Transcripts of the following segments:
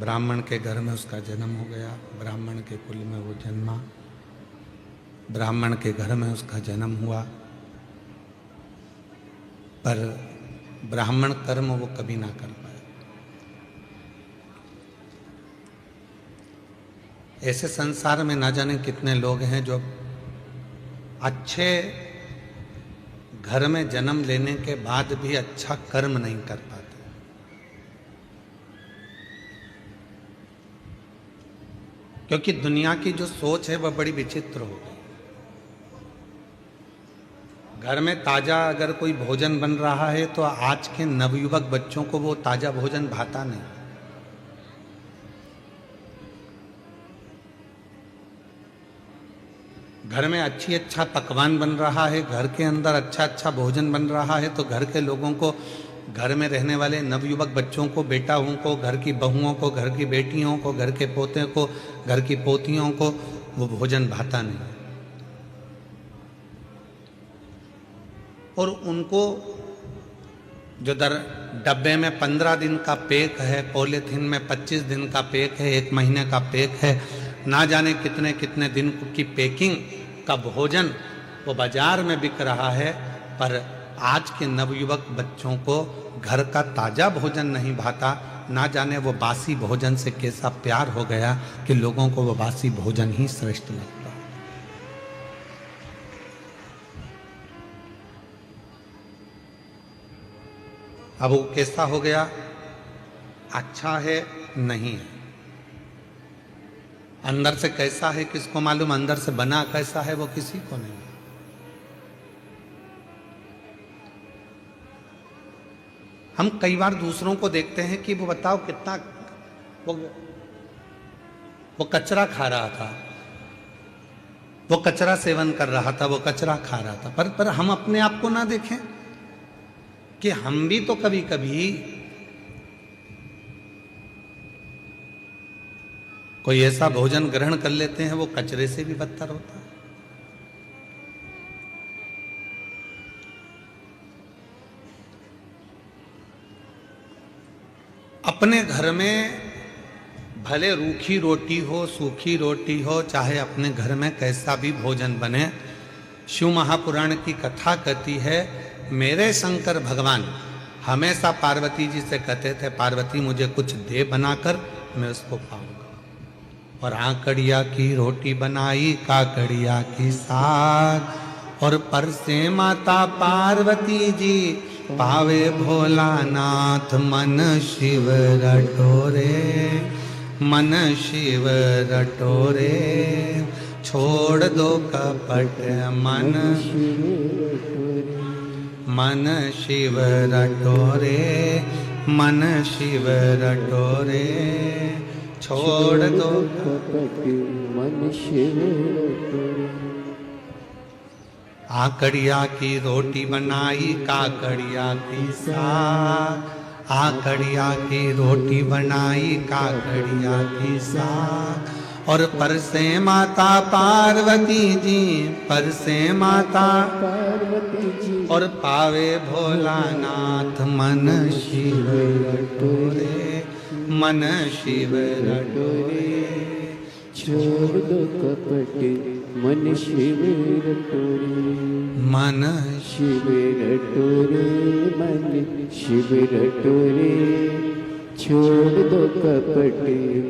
ब्राह्मण के घर में उसका जन्म हो गया, ब्राह्मण के कुल में वो जन्मा, ब्राह्मण के घर में उसका जन्म हुआ, पर ब्राह्मण कर्म वो कभी ना कर पाया। ऐसे संसार में ना जाने कितने लोग हैं जो अच्छे घर में जन्म लेने के बाद भी अच्छा कर्म नहीं कर पाते। क्योंकि दुनिया की जो सोच है वह बड़ी विचित्र हो गई। घर में ताजा अगर कोई भोजन बन रहा है तो आज के नवयुवक बच्चों को वो ताजा भोजन भाता नहीं। घर में अच्छा पकवान बन रहा है, घर के अंदर अच्छा भोजन बन रहा है तो घर के लोगों को, घर में रहने वाले नवयुवक बच्चों को, बेटाओं को, घर की बहुओं को, घर की बेटियों को, घर के पोते को, घर की पोतियों को वो भोजन भाता नहीं। और उनको जो डब्बे में 15 दिन का पैक है, पॉलीथीन में 25 दिन का पैक है, 1 महीने का पैक है, ना जाने कितने कितने दिन की पैकिंग का भोजन वो बाजार में बिक रहा है। पर आज के नवयुवक बच्चों को घर का ताजा भोजन नहीं भाता। ना जाने वो बासी भोजन से कैसा प्यार हो गया कि लोगों को वो बासी भोजन ही श्रेष्ठ लगता। अब वो कैसा हो गया? अच्छा है नहीं है, अंदर से कैसा है किसको मालूम, अंदर से बना कैसा है वो किसी को नहीं। हम कई बार दूसरों को देखते हैं कि वो बताओ कितना वो कचरा खा रहा था, वो कचरा सेवन कर रहा था, वो कचरा खा रहा था, पर हम अपने आप को ना देखें कि हम भी तो कभी कभी कोई ऐसा भोजन ग्रहण कर लेते हैं वो कचरे से भी बदतर होता है। अपने घर में भले रूखी रोटी हो, सूखी रोटी हो, चाहे अपने घर में कैसा भी भोजन बने, शिव महापुराण की कथा कहती है, मेरे शंकर भगवान हमेशा पार्वती जी से कहते थे, पार्वती मुझे कुछ दे बनाकर, मैं उसको पाऊंगा। और आकड़िया की रोटी बनाई, काकड़िया की साग, और पर से माता पार्वती जी पावे भोलानाथ, मन शिव रटोरे, मन शिव रटोरे, छोड़ दो कपट मन, मन शिव रटोरे, मन शिव रटोरे, छोड़ दो कपट मन शिव रटोरे। आकड़िया की रोटी बनाई, काकड़िया की साग, आकड़िया की रोटी बनाई, काकड़िया की साग, और पर से माता पार्वती जी, पर से माता पार्वती जी, और पावे भोलानाथ, मन शिव रटोरे, मन शिव रटोरे, छोड़ दो कपट मन शिव रटोरे, मन शिव रटोरे, मन शिव रटोरे, छोड़ दो कपट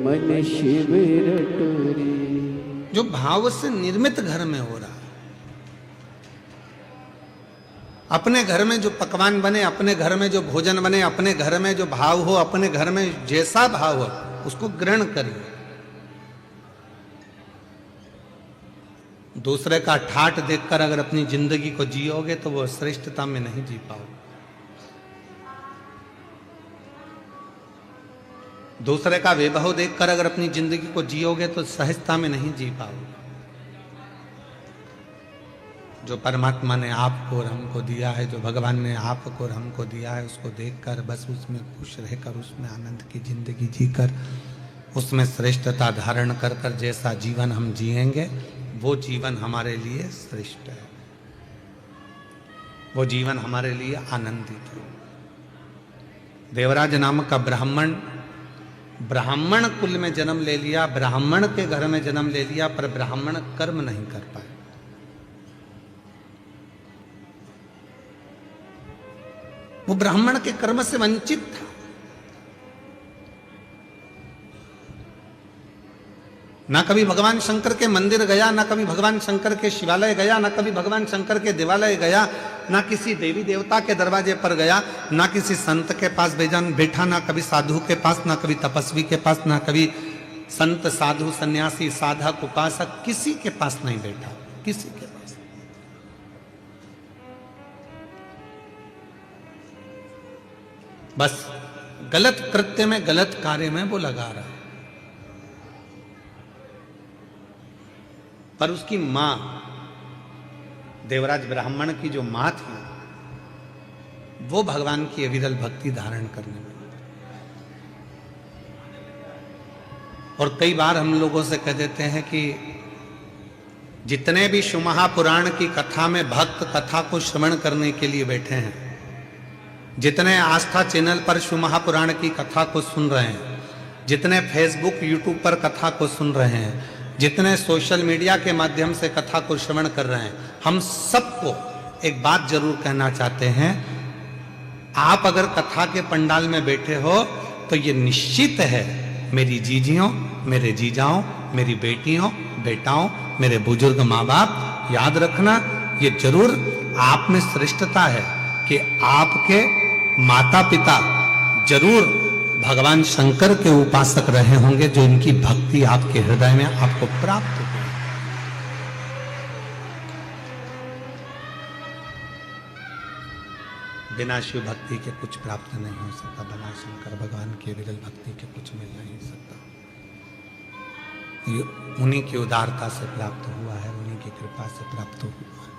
मन शिव रटोरे। जो भाव से निर्मित घर में हो रहा है, अपने घर में जो पकवान बने, अपने घर में जो भोजन बने, अपने घर में जो भाव हो, अपने घर में जैसा भाव हो उसको ग्रहण करिए। दूसरे का ठाठ देखकर अगर अपनी जिंदगी को जियोगे तो वो श्रेष्ठता में नहीं जी पाओगे। दूसरे का वैभव देखकर अगर अपनी जिंदगी को जियोगे तो सहजता में नहीं जी पाओगे। जो परमात्मा ने आपको और हमको दिया है, जो भगवान ने आपको और हमको दिया है, उसको देखकर बस उसमें खुश रहकर, उसमें आनंद की जिंदगी जीकर, उसमें श्रेष्ठता धारण कर कर जैसा जीवन हम जिएंगे वो जीवन हमारे लिए श्रेष्ठ है, वो जीवन हमारे लिए आनंदित है। देवराज नामक का ब्राह्मण ब्राह्मण कुल में जन्म ले लिया, ब्राह्मण के घर में जन्म ले लिया, पर ब्राह्मण कर्म नहीं कर पाए। वो ब्राह्मण के कर्म से वंचित था। ना कभी भगवान शंकर के मंदिर गया, ना कभी भगवान शंकर के शिवालय गया, ना कभी भगवान शंकर के देवालय गया, ना किसी देवी देवता के दरवाजे पर गया, ना किसी संत के पास बैठा, ना कभी साधु के पास, ना कभी तपस्वी के पास, ना कभी संत साधु सन्यासी साधक उपासक, किसी के पास नहीं बैठा, किसी के पास। बस गलत कृत्य में, गलत कार्य में वो लगा रहा है। पर उसकी मां, देवराज ब्राह्मण की जो मां थी, वो भगवान की अविरल भक्ति धारण करने में। और कई बार हम लोगों से कह देते हैं कि जितने भी शिव महापुराण की कथा में भक्त कथा को श्रवण करने के लिए बैठे हैं, जितने आस्था चैनल पर शिव महापुराण की कथा को सुन रहे हैं, जितने फेसबुक यूट्यूब पर कथा को सुन रहे हैं, जितने सोशल मीडिया के माध्यम से कथा को श्रवण कर रहे हैं, हम सबको एक बात जरूर कहना चाहते हैं। आप अगर कथा के पंडाल में बैठे हो तो ये निश्चित है, मेरी जीजियों, मेरे जीजाओं, मेरी बेटियों, बेटाओं, मेरे बुजुर्ग माँ बाप, याद रखना ये जरूर आप में श्रेष्ठता है कि आपके माता पिता जरूर भगवान शंकर के उपासक रहे होंगे, जो इनकी भक्ति आपके हृदय में आपको प्राप्त हो। बिना शिव भक्ति के कुछ प्राप्त नहीं हो सकता, बिना शंकर भगवान की विरल भक्ति के कुछ मिल नहीं सकता। ये उन्हीं की उदारता से प्राप्त हुआ है, उन्हीं की कृपा से प्राप्त हुआ है।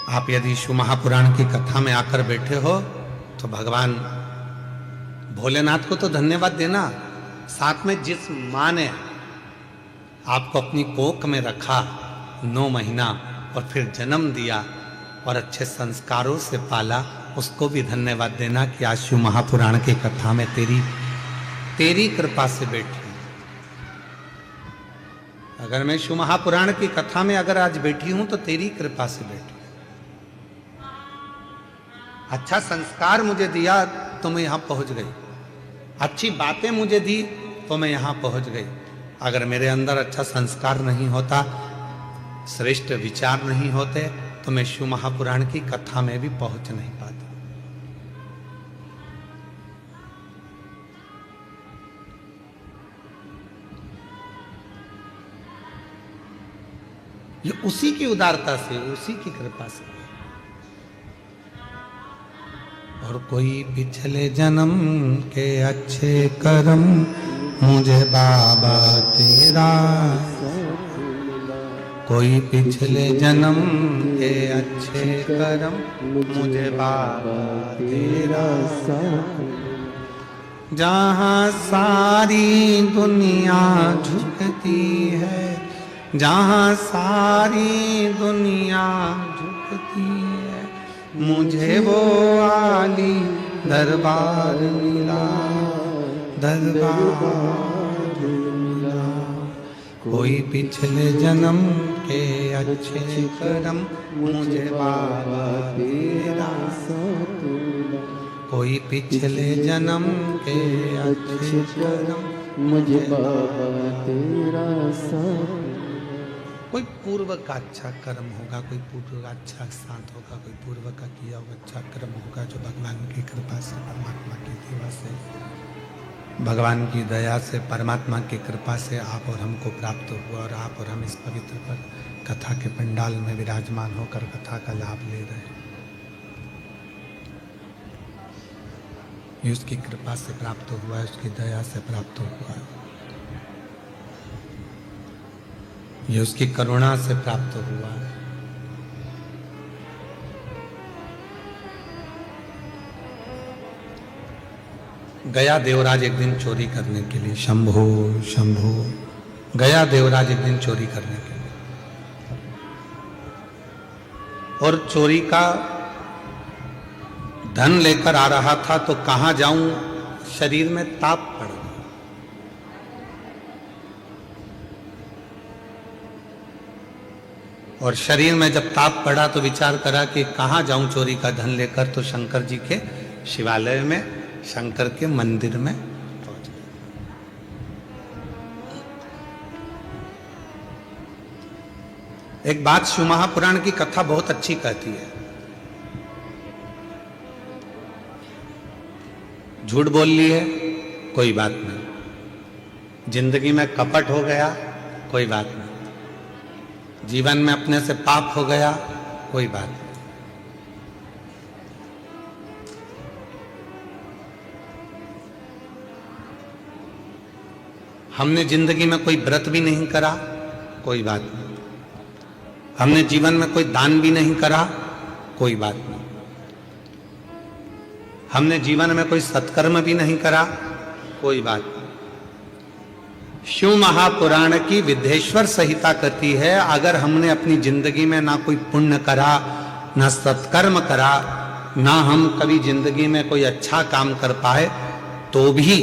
आप यदि शिव महापुराण की कथा में आकर बैठे हो तो भगवान भोलेनाथ को तो धन्यवाद देना, साथ में जिस मां ने आपको अपनी कोख में रखा 9 महीना और फिर जन्म दिया और अच्छे संस्कारों से पाला, उसको भी धन्यवाद देना कि आज शिव महापुराण की कथा में तेरी कृपा से बैठी। अगर मैं शिव महापुराण की कथा में अगर आज बैठी हूं तो तेरी कृपा से बैठी। अच्छा संस्कार मुझे दिया तो मैं यहां पहुंच गई, अच्छी बातें मुझे दी तो मैं यहां पहुंच गई। अगर मेरे अंदर अच्छा संस्कार नहीं होता, श्रेष्ठ विचार नहीं होते, तो मैं शिव महापुराण की कथा में भी पहुंच नहीं पाता। ये उसी की उदारता से, उसी की कृपा से। और कोई पिछले जन्म के अच्छे कर्म मुझे बाबा तेरा, कोई पिछले जन्म के अच्छे कर्म मुझे बाबा तेरा, जहाँ सारी दुनिया झुकती है, जहाँ सारी दुनिया झुकती है, मुझे वो आली दरबार मिला, दरबार मिला। कोई पिछले जन्म के अच्छे कर्म मुझे बाबा तेरा, कोई पिछले जन्म के अच्छे कर्म मुझे बाबा तेरा। कोई पूर्व का अच्छा कर्म होगा, कोई पूर्व का अच्छा साथ होगा, कोई पूर्व का किया हुआ अच्छा कर्म होगा, जो भगवान की कृपा से, परमात्मा की सेवा से, भगवान की दया से, परमात्मा की कृपा से आप और हमको प्राप्त हुआ। और आप और हम इस पवित्र पर कथा के पंडाल में विराजमान होकर कथा का लाभ ले रहे हैं। ये उसकी कृपा से प्राप्त हुआ है, उसकी दया से प्राप्त हुआ है, ये उसकी करुणा से प्राप्त हुआ है। गया देवराज एक दिन चोरी करने के लिए, शंभो शंभो, गया देवराज एक दिन चोरी करने के लिए, और चोरी का धन लेकर आ रहा था तो कहां जाऊं, शरीर में ताप पड़ गया। और शरीर में जब ताप पड़ा तो विचार करा कि कहां जाऊं चोरी का धन लेकर, तो शंकर जी के शिवालय में, शंकर के मंदिर में पहुंच गए। एक बात शिव महापुराण की कथा बहुत अच्छी कहती है। झूठ बोल ली है, कोई बात नहीं। जिंदगी में कपट हो गया, कोई बात नहीं। जीवन में अपने से पाप हो गया, कोई बात नहीं। हमने जिंदगी में कोई व्रत भी नहीं करा, कोई बात नहीं। हमने जीवन में कोई दान भी नहीं करा, कोई बात नहीं। हमने जीवन में कोई सत्कर्म भी नहीं करा, कोई बात नहीं। शिव महापुराण की विद्धेश्वर संहिता कहती है, अगर हमने अपनी जिंदगी में ना कोई पुण्य करा, ना सत्कर्म करा, ना हम कभी जिंदगी में कोई अच्छा काम कर पाए, तो भी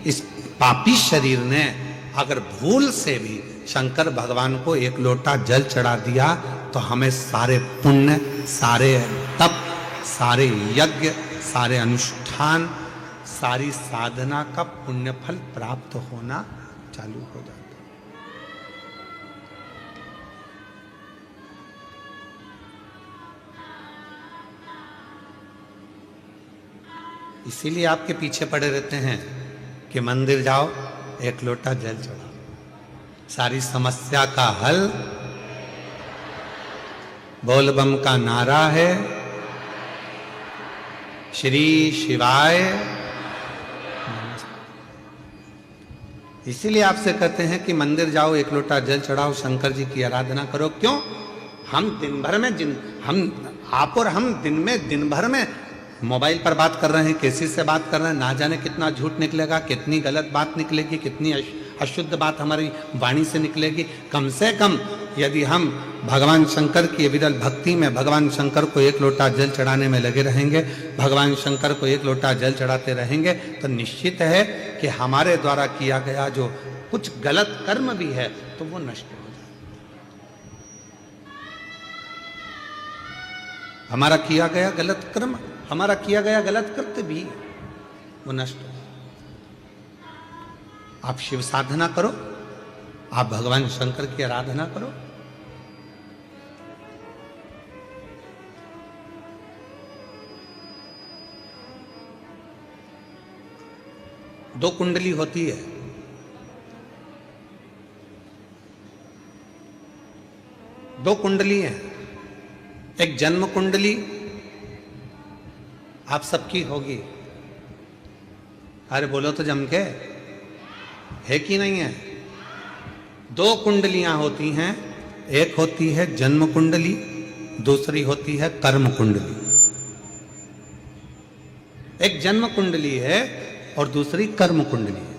इस पापी शरीर ने अगर भूल से भी शंकर भगवान को एक लोटा जल चढ़ा दिया, तो हमें सारे पुण्य, सारे तप, सारे यज्ञ, सारे अनुष्ठान, सारी साधना का पुण्य फल प्राप्त होना चालू हो जाता। इसीलिए आपके पीछे पड़े रहते हैं कि मंदिर जाओ, एक लोटा जल चढ़ाओ, सारी समस्या का हल बोल बम का नारा है, श्री शिवाय। इसीलिए आपसे कहते हैं कि मंदिर जाओ, एक लोटा जल चढ़ाओ, शंकर जी की आराधना करो। क्यों? हम दिन भर में हम दिन भर में मोबाइल पर बात कर रहे हैं, किसी से बात कर रहे हैं, ना जाने कितना झूठ निकलेगा, कितनी गलत बात निकलेगी, कितनी अशुद्ध बात हमारी वाणी से निकलेगी। कम से कम यदि हम भगवान शंकर की विरल भक्ति में भगवान शंकर को एक लोटा जल चढ़ाने में लगे रहेंगे, भगवान शंकर को एक लोटा जल चढ़ाते रहेंगे, तो निश्चित है कि हमारे द्वारा किया गया जो कुछ गलत कर्म भी है तो वो नष्ट हो जाए। हमारा किया गया गलत कर्म, हमारा किया गया गलत कृत्य भी वो नष्ट हो। आप शिव साधना करो, आप भगवान शंकर की आराधना करो। दो कुंडली होती है, दो कुंडली है। एक जन्म कुंडली आप सबकी होगी। अरे बोलो तो जम के, है कि नहीं है? दो कुंडलियां होती हैं, एक होती है जन्म कुंडली, दूसरी होती है कर्म कुंडली। एक जन्म कुंडली है और दूसरी कर्म कुंडली है।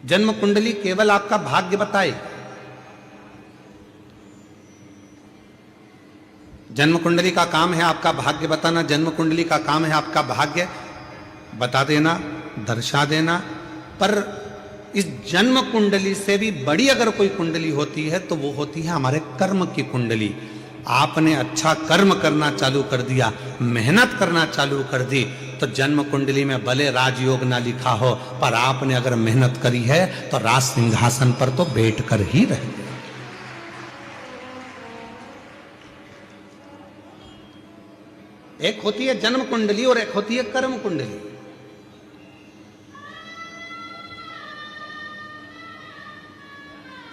जन्म कुंडली केवल आपका भाग्य बताए। जन्म कुंडली का काम है आपका भाग्य बताना, जन्म कुंडली का काम है आपका भाग्य बता देना, दर्शा देना। पर इस जन्म कुंडली से भी बड़ी अगर कोई कुंडली होती है तो वो होती है हमारे कर्म की कुंडली। आपने अच्छा कर्म करना चालू कर दिया, मेहनत करना चालू कर दी, तो जन्म कुंडली में भले राजयोग ना लिखा हो, पर आपने अगर मेहनत करी है तो राज सिंहासन पर तो बैठ कर ही रहेंगे। एक होती है जन्म कुंडली और एक होती है कर्म कुंडली।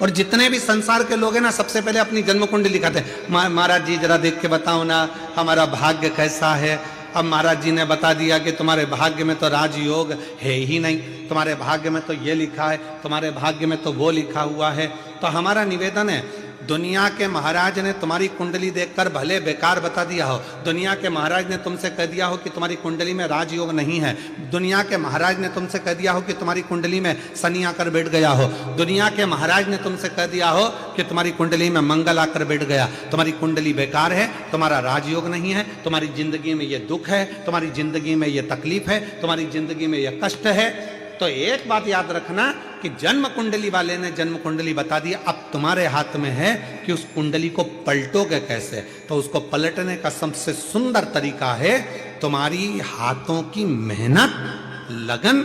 और जितने भी संसार के लोग हैं ना, सबसे पहले अपनी जन्म कुंडली लिखाते हैं। महाराज जी जरा देख के बताओ ना हमारा भाग्य कैसा है। अब महाराज जी ने बता दिया कि तुम्हारे भाग्य में तो राजयोग है ही नहीं, तुम्हारे भाग्य में तो ये लिखा है, तुम्हारे भाग्य में तो वो लिखा हुआ है। तो हमारा निवेदन है, दुनिया के महाराज ने तुम्हारी कुंडली देखकर भले बेकार बता दिया हो, दुनिया के महाराज ने तुमसे कह दिया हो कि तुम्हारी कुंडली में राजयोग नहीं है, दुनिया के महाराज ने तुमसे कह दिया हो कि तुम्हारी कुंडली में शनि आकर बैठ गया हो, दुनिया के महाराज ने तुमसे कह दिया हो कि तुम्हारी कुंडली में मंगल आकर बैठ गया, तुम्हारी कुंडली बेकार है, तुम्हारा राजयोग नहीं है, तुम्हारी जिंदगी में ये दुख है, तुम्हारी जिंदगी में ये तकलीफ है, तुम्हारी जिंदगी में ये कष्ट है, तो एक बात याद रखना कि जन्म कुंडली वाले ने जन्म कुंडली बता दी, अब तुम्हारे हाथ में है कि उस कुंडली को पलटोगे कैसे। तो उसको पलटने का सबसे सुंदर तरीका है तुम्हारी हाथों की मेहनत, लगन,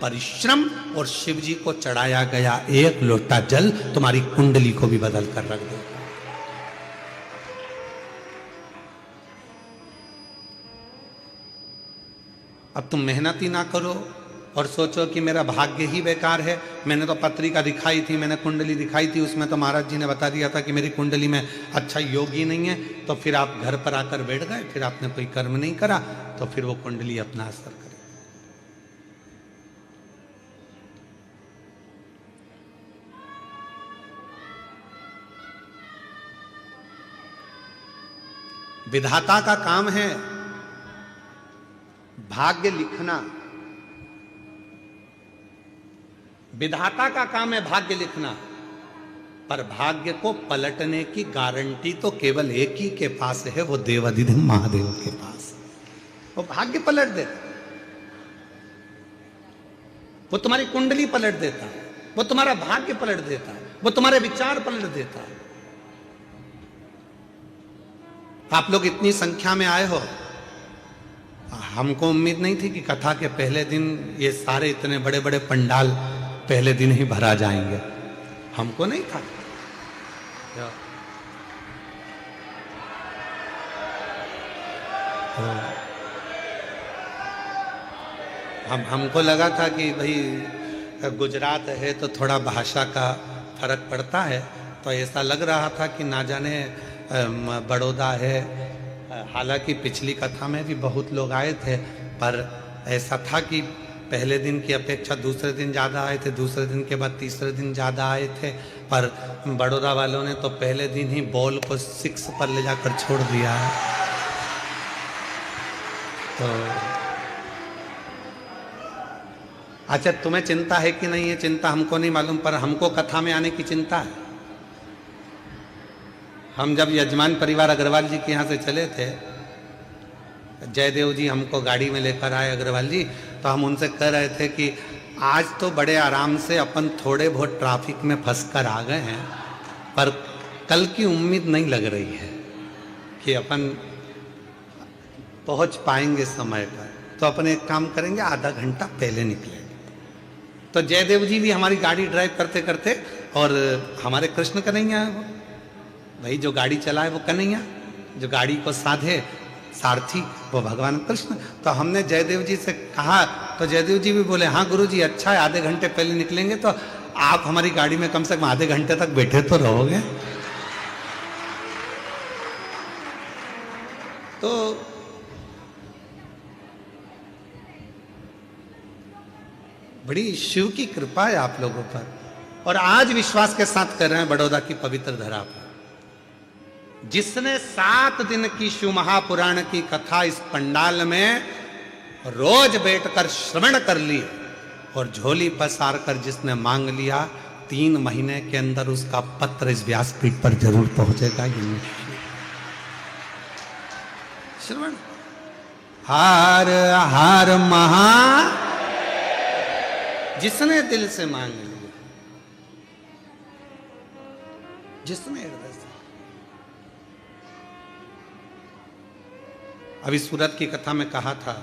परिश्रम और शिव जी को चढ़ाया गया एक लोटा जल तुम्हारी कुंडली को भी बदल कर रख देगा। अब तुम मेहनत ही ना करो और सोचो कि मेरा भाग्य ही बेकार है। मैंने तो पत्रिका दिखाई थी, मैंने कुंडली दिखाई थी, उसमें तो महाराज जी ने बता दिया था कि मेरी कुंडली में अच्छा योग ही नहीं है, तो फिर आप घर पर आकर बैठ गए, फिर आपने कोई कर्म नहीं करा, तो फिर वो कुंडली अपना असर करे। विधाता का काम है भाग्य लिखना, विधाता का काम है भाग्य लिखना, पर भाग्य को पलटने की गारंटी तो केवल एक ही के पास है, वो देवाधिदेव महादेव के पास। वो भाग्य पलट देता, वो तुम्हारी कुंडली पलट देता, वो तुम्हारा भाग्य पलट देता, वो तुम्हारे विचार पलट देता। आप लोग इतनी संख्या में आए हो, हमको उम्मीद नहीं थी कि कथा के पहले दिन ये सारे इतने बड़े बड़े पंडाल पहले दिन ही भरा जाएंगे, हमको नहीं था। हमको लगा था कि भाई गुजरात है तो थोड़ा भाषा का फर्क पड़ता है, तो ऐसा लग रहा था कि ना जाने बड़ौदा है। हालांकि पिछली कथा में भी बहुत लोग आए थे, पर ऐसा था कि पहले दिन की अपेक्षा दूसरे दिन ज़्यादा आए थे, दूसरे दिन के बाद तीसरे दिन ज़्यादा आए थे, पर बड़ौदा वालों ने तो पहले दिन ही बॉल को 6 पर ले जाकर छोड़ दिया है। तो अच्छा, तुम्हें चिंता है कि नहीं है? चिंता हमको नहीं मालूम, पर हमको कथा में आने की चिंता है। हम जब यजमान परिवार अग्रवाल जी के यहाँ से चले थे, जयदेव जी हमको गाड़ी में लेकर आए अग्रवाल जी, तो हम उनसे कह रहे थे कि आज तो बड़े आराम से अपन थोड़े बहुत ट्रैफिक में फंस कर आ गए हैं, पर कल की उम्मीद नहीं लग रही है कि अपन पहुंच पाएंगे समय पर, तो अपन एक काम करेंगे, आधा घंटा पहले निकलेंगे। तो जयदेव जी भी हमारी गाड़ी ड्राइव करते करते, और हमारे कृष्ण कन्हैया है वो भाई, जो गाड़ी चलाए वो कन्हैया, जो गाड़ी को साधे सारथी वो भगवान कृष्ण। तो हमने जयदेव जी से कहा, तो जयदेव जी भी बोले हाँ गुरुजी अच्छा है, आधे घंटे पहले निकलेंगे तो आप हमारी गाड़ी में कम से कम आधे घंटे तक बैठे तो रहोगे। तो बड़ी शिव की कृपा है आप लोगों पर, और आज विश्वास के साथ कर रहे हैं बड़ौदा की पवित्र धरा पर। जिसने 7 दिन की शिव महापुराण की कथा इस पंडाल में रोज बैठकर श्रवण कर ली और झोली पसार कर जिसने मांग लिया, 3 महीने के अंदर उसका पत्र इस व्यासपीठ पर जरूर पहुंचेगा। ये श्रवण हार हार महा, जिसने दिल से मांग लिया, जिसने हृदय से। अभी सूरत की कथा में कहा था,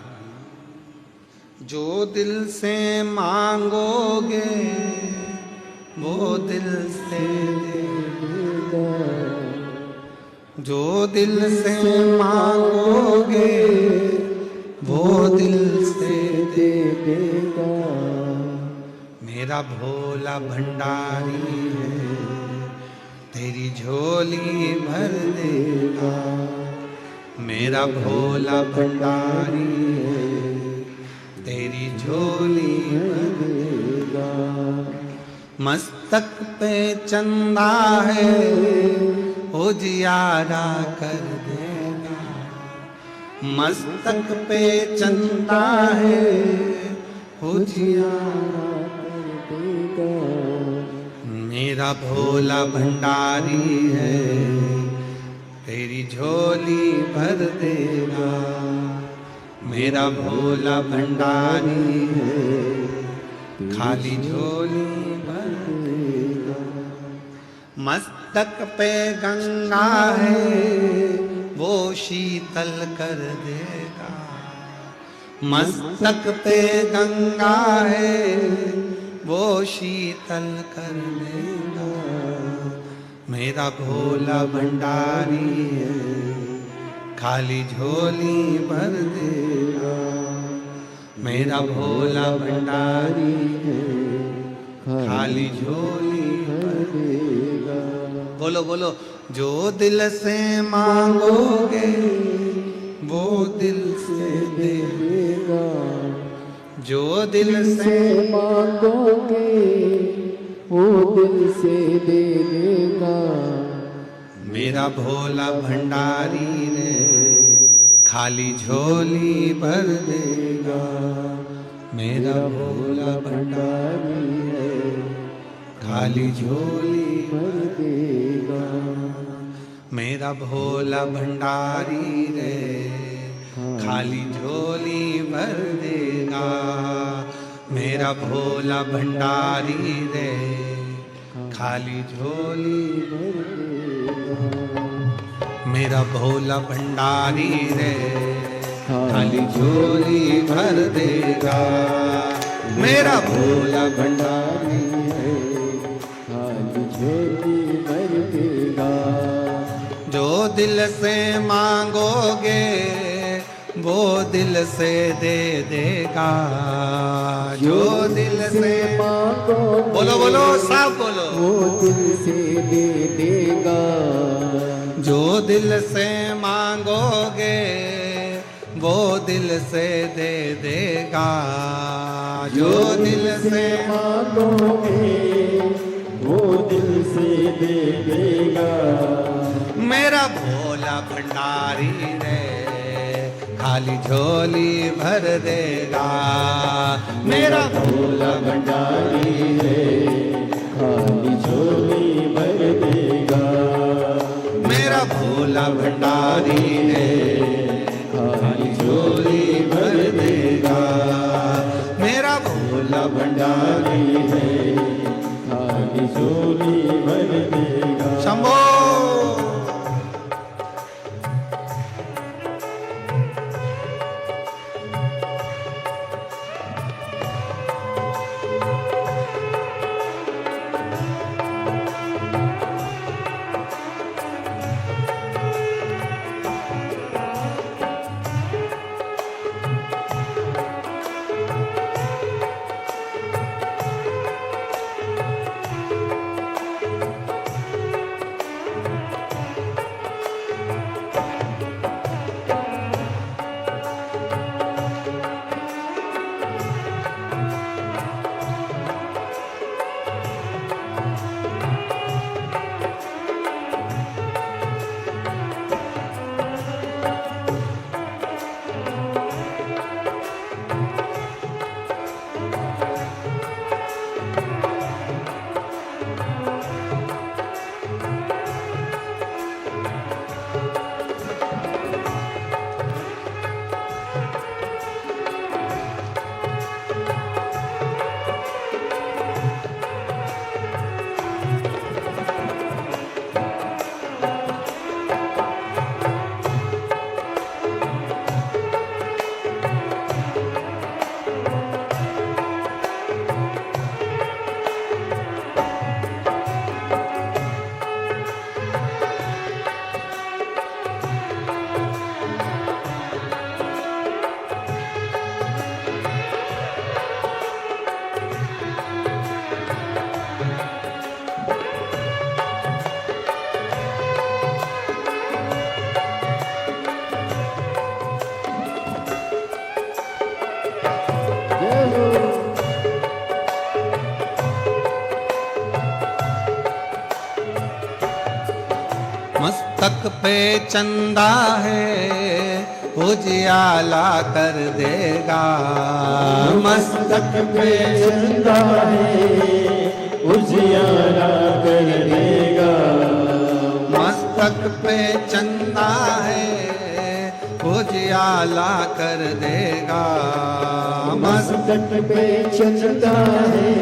जो दिल से मांगोगे वो दिल से देगा, जो दिल से मांगोगे वो दिल से देगा। मेरा भोला भंडारी है, तेरी झोली भर देगा। मेरा भोला भंडारी है, तेरी झोली भर देगा। मस्त मस्तक पे चंदा है उजियारा कर देगा। मस्तक पे चंदा है उजियारा कर देगा। मेरा भोला भंडारी है तेरी झोली भर देगा। मेरा भोला भंडारी है खाली झोली भर देगा। मस्तक पे गंगा है वो शीतल कर देगा। मस्तक पे गंगा है वो शीतल कर देगा। मेरा भोला भंडारी है खाली झोली भर देगा। मेरा भोला भंडारी है खाली झोली भर देगा। बोलो बोलो, जो दिल से मांगोगे वो दिल से दे देगा। जो दिल से मांगोगे वो दिल से दे देगा। मेरा भोला भंडारी ने खाली झोली भर देगा। मेरा भोला भंडारी है खाली झोली भर देगा। मेरा भोला भंडारी रे खाली झोली भर देगा। मेरा भोला भंडारी रे खाली झोली भर देगा। मेरा भोला भंडारी रे खाली झोली भर देगा। मेरा भोला भंडारी है खाली झोली भर देगा। जो दिल से मांगोगे वो दिल से दे देगा। जो दिल से मांगो, बोलो बोलो साफ बोलो, वो दिल से दे देगा। जो दिल से मांगोगे वो दिल से दे देगा। जो दिल से मांगोगे वो दिल से दे देगा। मेरा भोला भंडारी रे खाली झोली भर देगा। मेरा भोला भंडारी रे खाली झोली भर देगा। मेरा भोला भंडारी रे खाली झोली भर देगा। मेरा भोला भंडारी है खाली झोली भर देगा। शंभो पे चंदा है उजियाला कर देगा। मस्तक पे चंदा है उजियारा कर देगा। मस्तक पे चंदा है उजियाला कर देगा। मस्तक पे चंदा है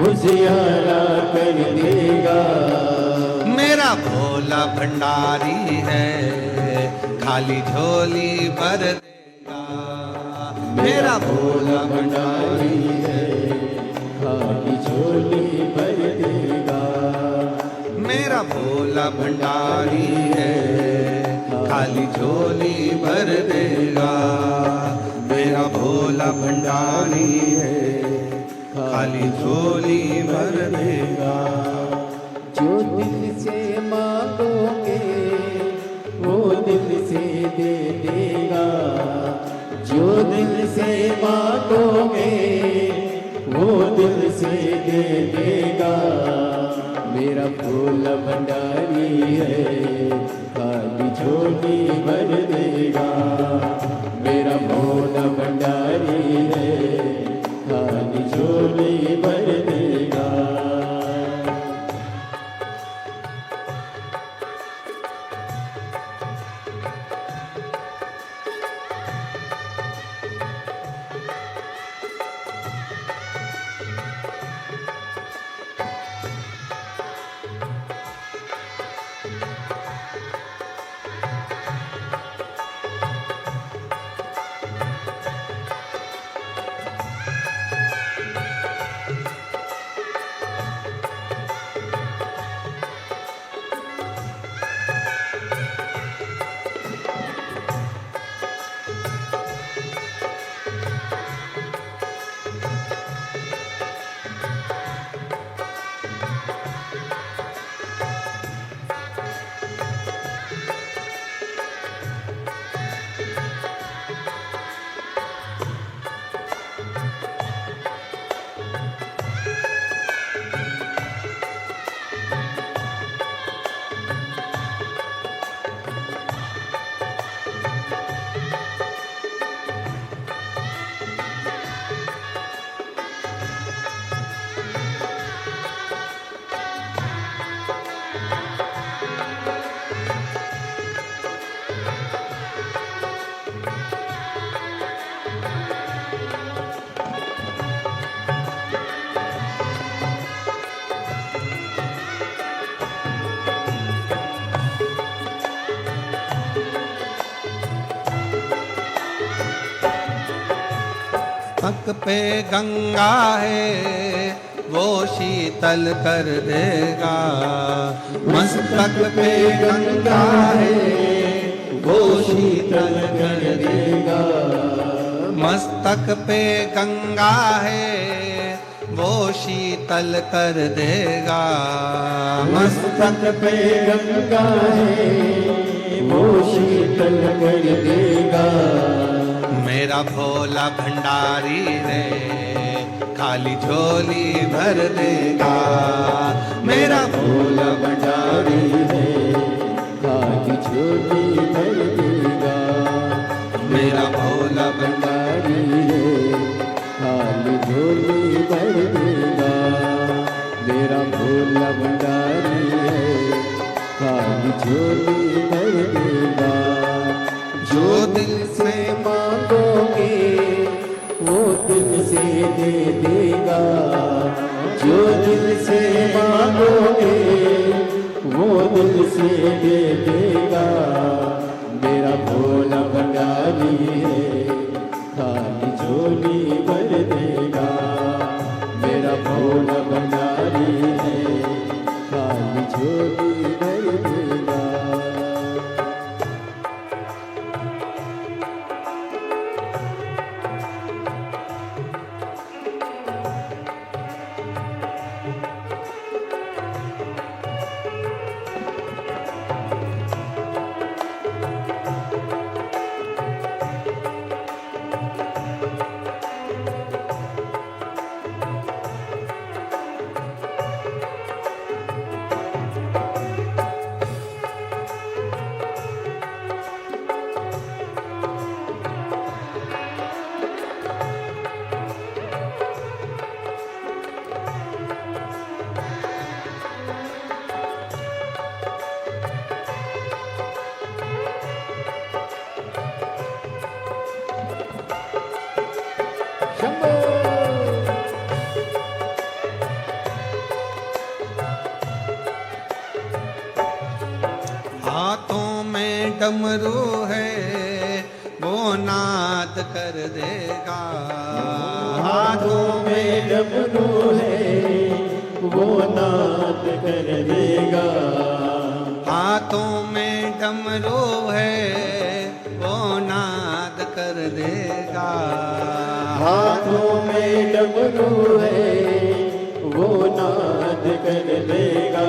उजियारा कर देगा। मेरा भोला भंडारी है खाली झोली भर देगा। मेरा भोला भंडारी है खाली झोली भर देगा। मेरा भोला भंडारी है खाली झोली भर देगा। मेरा भोला भंडारी है खाली झोली भर देगा। जो दिल से मांगोगे वो दिल से दे देगा। जो दिल से मांगोगे वो दिल से दे देगा। मेरा भोला भंडारी है खाली झोली भर देगा। मेरा भोला भंडारी है खाली झोली भर देगा। मस्तक पे गंगा है वो शीतल कर देगा। मस्तक पे गंगा है वो शीतल कर देगा। मस्तक पे गंगा है वो शीतल कर देगा। मस्तक पे गंगा है वो शीतल कर देगा। मेरा भोला भंडारी रे खाली झोली भर देगा। मेरा भोला भंडारी है खाली झोली भर देगा। मेरा भोला भंडारी है खाली झोली भर देगा। मेरा भोला भंडारी है खाली झोली भर देगा। जो दिल से मांगोगे वो दिल से दे देगा। जो दिल से मांगोगे वो दिल से दे देगा। मेरा भोला भंडारी है खाली झोली भर देगा। मेरा भोला भंडारी है खाली झोली भर देगा। शंभो। हाथों में डमरू है वो नाद कर देगा। हाथों में डमरू है वो नाद कर देगा। हाथों में डमरू है वो नाद कर देगा। हाथों में डमरू है वो नाद कर देगा।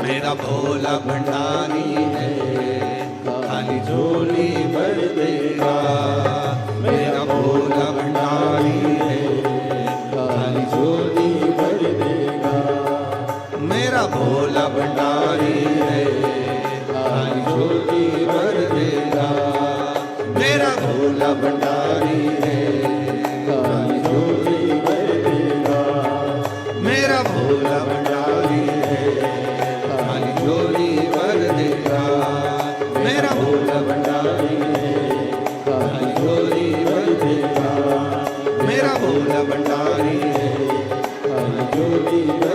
मेरा भोला भंडारी है खाली झोली भर देगा। मेरा भोला भंडारी है खाली झोली भर देगा। मेरा भोला भंडारी है खाली झोली भर देगा। मेरा भोला भंडारी है खाली झोली भर देगा। मेरा भोला भंडारी है खाली झोली भर देगा। मेरा भोला भंडारी है खाली झोली भर देगा। मेरा भोला भंडारी है खाली झोली भर